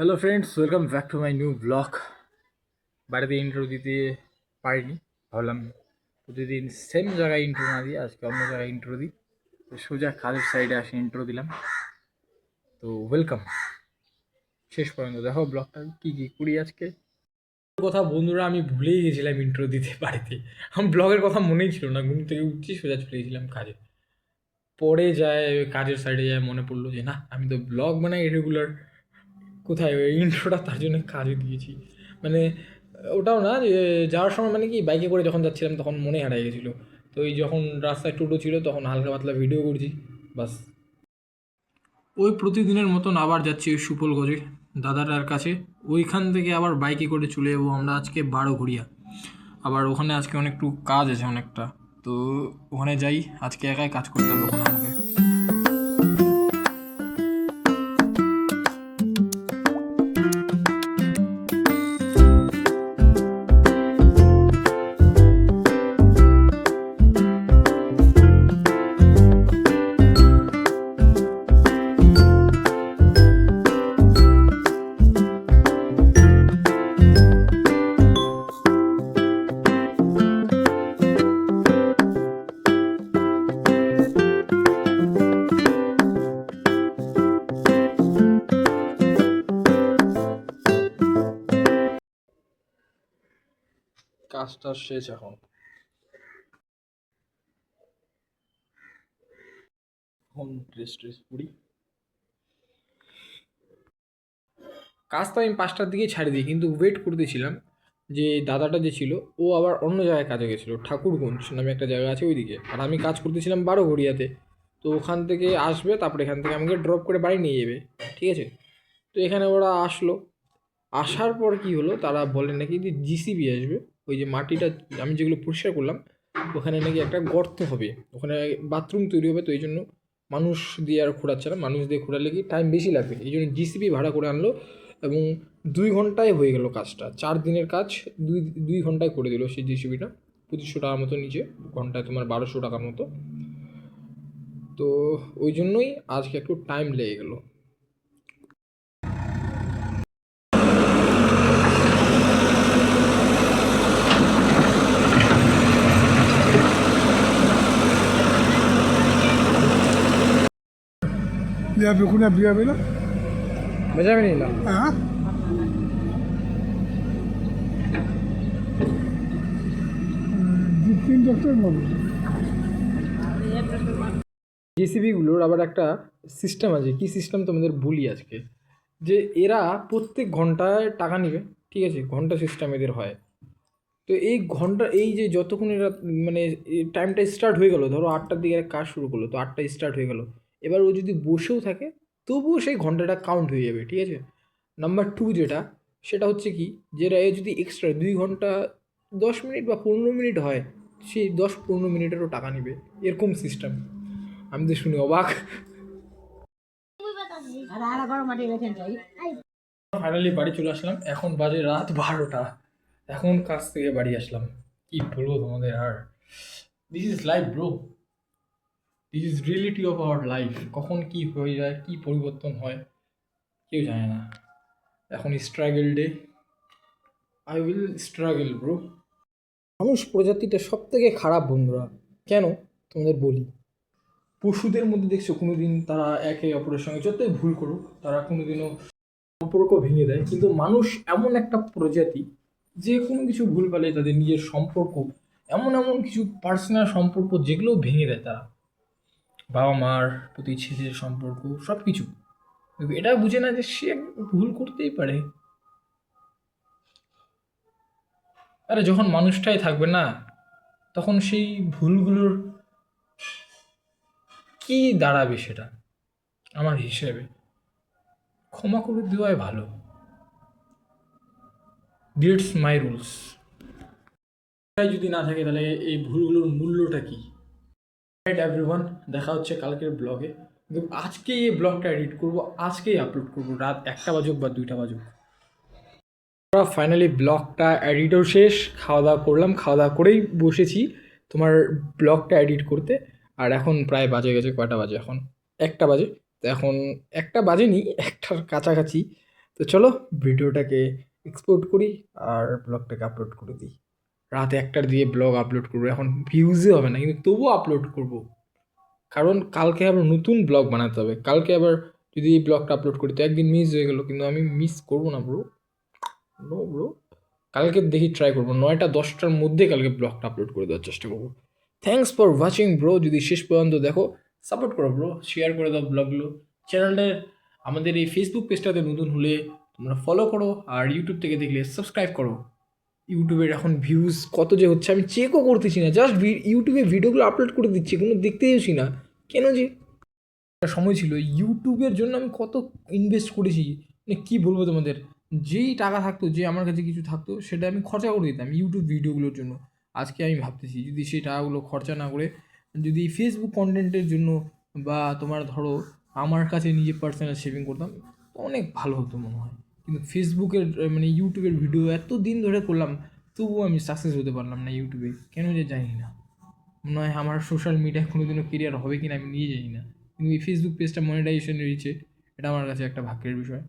Hello friends, welcome back to my new blog. বাড়িতে intro দিতে পারিনি, ভাবলাম প্রতিদিন সেম জায়গায় ইন্ট্রো না দিয়ে আজকে অন্য জায়গায় ইন্ট্রো দিই। তো সোজা কাজের সাইডে আসে ইন্ট্রো দিলাম। তো ওয়েলকাম, শেষ পর্যন্ত দেখো ব্লগটা কী কী করি আজকে। কথা বন্ধুরা, আমি ভুলেই গেছিলাম ইন্ট্রো দিতে বাড়িতে। আমার ব্লগের কথা মনেই ছিল না, ঘুম থেকে উঠছি সোজা চলে গেছিলাম কাজে। পরে যায় কাজের সাইডে যায় মনে পড়লো যে না, আমি তো ব্লগ বানাই রেগুলার, কোথায় ওই ইন্ট্রোটা তার জন্য কাজে দিয়েছি। মানে ওটাও না যে যাওয়ার সময় মানে কি বাইকে করে যখন যাচ্ছিলাম তখন মনে হারিয়ে গেছিলো। তো ওই যখন রাস্তায় টোটো ছিল তখন হালকা পাতলা ভিডিও করছি, বাস। ওই প্রতিদিনের মতন আবার যাচ্ছি ওই সুফলগঞ্জে দাদাটার কাছে। ওইখান থেকে আবার বাইকে করে চলে যাবো আমরা আজকে বারোঘড়িয়া। আবার ওখানে আজকে অনেকটু কাজ আছে অনেকটা, তো ওখানে যাই। আজকে একাই কাজ করতে হবে ওখানে আমাকে। কাজটা শেষ এখন এখন ড্রেস ট্রেস পরি। কাজ তো আমি 5টার দিকেই ছাড়ি দিই, কিন্তু ওয়েট করতেছিলাম যে দাদাটা যে ছিল ও আবার অন্য জায়গায় কাজে গেছিলো, ঠাকুরগঞ্জ নামে একটা জায়গা আছে ওইদিকে, আর আমি কাজ করতেছিলাম বারোঘড়িয়াতে। তো ওখান থেকে আসবে, তারপরে এখান থেকে আমাকে ড্রপ করে বাড়ি নিয়ে যাবে, ঠিক আছে। তো এখানে ওরা আসলো, আসার পর কি হলো, তারা বলে নাকি যে জিসিবি আসবে, ওই যে মাটিটা আমি যেগুলো পরিষ্কার করলাম ওখানে নাকি একটা গর্ত হবে, ওখানে বাথরুম তৈরি হবে। তো এই জন্য মানুষ দিয়ে আর খোঁড়াচ্ছে না, মানুষ দিয়ে খোঁড়ালে কি টাইম বেশি লাগবে, এই জন্য জিসিবি ভাড়া করে আনলো। এবং 2 ঘন্টায় হয়ে গেল কাজটা, 4 দিনের কাজ দুই দুই ঘন্টায় করে দিল সেই জিসিবিটা। 2500 টাকার মতো নিচে, ঘন্টায় তোমার 1200 টাকার মতো। তো ওই জন্যই আজকে একটু টাইম লেগে গেলো। Ya kuna biya bela. মজা আমি নিলাম। Ah. Dipin doktor babu. জেসিবিগুলোর আবার একটা সিস্টেম আছে, কি সিস্টেম তোমাদের বলি আজকে। যে এরা প্রত্যেক ঘন্টায় টাকা নেবে, ঠিক আছে, ঘন্টা সিস্টেম এদের হয়। তো এই ঘন্টা এই যে যতক্ষণ এরা মানে টাইমটা স্টার্ট হয়ে গেলো, ধরো 8টার দিকে এরা কাজ শুরু করলো, তো 8টায় স্টার্ট হয়ে গেলো, এবার ও যদি বসেও থাকে তবুও সেই ঘন্টাটা কাউন্ট হয়ে যাবে, ঠিক আছে। নাম্বার টু যেটা, সেটা হচ্ছে কি, যেটা এ যদি এক্সট্রা 2 ঘন্টা 10 মিনিট বা 15 মিনিট হয়, সেই 10-15 মিনিটেরও টাকা নেবে, এরকম সিস্টেম। আমি তো শুনি অবাক। ফাইনালি বাড়ি চলে আসলাম, এখন বাজে রাত 12টা। এখন কাজ থেকে বাড়ি আসলাম, কি বলবো তোমাদের আর। This is life bro, this is reality of our life. কখন কি হয়ে যায়, কি পরিবর্তন হয় কেউ জানে না। এখন struggle day, I will struggle bro. মানুষ প্রজাতিটা সব থেকে খারাপ বন্ধুরা, কেন তোমাদের বলি। পশুদের মধ্যে দেখছো কোনোদিন তারা একে অপরের সঙ্গে যতই ভুল করুক তারা কোনোদিনও সম্পর্ক ভেঙে দেয়, কিন্তু মানুষ এমন একটা প্রজাতি যে কোনো কিছু ভুল পেলে তাদের নিজের সম্পর্ক, এমন এমন কিছু পার্সোনাল সম্পর্ক যেগুলো ভেঙে দেয় তারা, বাবা মার প্রতি ছেলের সম্পর্ক সব কিছু। এটা বুঝে না যে সে ভুল করতেই পারে। আরে যখন মানুষটাই থাকবে না, তখন সেই ভুলগুলোর কি দাঁড়াবে সেটা, আমার হিসেবে ক্ষমা করে দেওয়াই ভালো। ডিটস মাই রুলস। এটাই যদি না থাকে তাহলে এই ভুলগুলোর মূল্যটা কি। রাইট এভরিওয়ান, দেখা হচ্ছে কালকের ব্লগে। কিন্তু আজকেই এই ব্লগটা এডিট করবো, আজকেই আপলোড করবো, রাত 1টা বাজুক বা 2টা বাজুক। আমরা ফাইনালি ব্লগটা এডিটও শেষ, খাওয়া দাওয়া করলাম, খাওয়া দাওয়া করেই বসেছি তোমার ব্লগটা এডিট করতে। আর এখন প্রায় বাজে গেছে, কয়টা বাজে এখন, 1টা বাজে। তো এখন 1টা বাজেনি, 1টার কাছাকাছি। তো চলো ভিডিওটাকে এক্সপোর্ট করি আর ব্লগটাকে আপলোড করে দিই। রাত 1টার দিয়ে ব্লগ আপলোড করবো, এখন ভিউজই হবে না কিন্তু তবুও আপলোড করব, কারণ কালকে আবার নতুন ব্লগ বানাতে হবে। কালকে আবার যদি এই ব্লগটা আপলোড করি তো একদিন মিস হয়ে গেল, কিন্তু আমি মিস করবো না ব্রো, নো ব্রো। কালকে দেখি ট্রাই করবো 9টা-10টার মধ্যে কালকে ব্লগটা আপলোড করে দেওয়ার চেষ্টা করবো। থ্যাংকস ফর ওয়াচিং ব্রো, যদি শেষ পর্যন্ত দেখো সাপোর্ট করো ব্রো, শেয়ার করে দাও ব্লগগুলো। চ্যানেলটার আমাদের এই ফেসবুক পেজটাতে নতুন হলে তোমরা ফলো করো, আর ইউটিউব থেকে দেখলে সাবস্ক্রাইব করো। ইউটিউবের এখন ভিউজ কত যে হচ্ছে আমি চেকও করতেছি না, জাস্ট ইউটিউবে ভিডিওগুলো আপলোড করে দিচ্ছি, কোনো দেখতেইছি না কেন যে। একটা সময় ছিল ইউটিউবের জন্য আমি কত ইনভেস্ট করেছি, মানে কী বলবো তোমাদের। যেই টাকা থাকতো, যে আমার কাছে কিছু থাকতো সেটা আমি খরচা করে দিতাম ইউটিউব ভিডিওগুলোর জন্য। আজকে আমি ভাবতেছি যদি সেই টাকাগুলো খরচা না করে যদি ফেসবুক কন্টেন্টের জন্য বা তোমার ধরো আমার কাছে নিজে পার্সোনাল সেভিং করতাম তো অনেক ভালো হতো মনে হয়। কিন্তু ফেসবুকের মানে ইউটিউবের ভিডিও এত দিন ধরে করলাম তবুও আমি সাকসেস হতে পারলাম না ইউটিউবে, কেন যে জানি না। মনে হয় আমার সোশ্যাল মিডিয়ায় কোনো দিনও কেরিয়ার হবে কিনা আমি নিজে জানি না, কিন্তু এই ফেসবুক পেজটা মনিটাইজেশন রয়েছে, এটা আমার কাছে একটা ভাগ্যের বিষয়।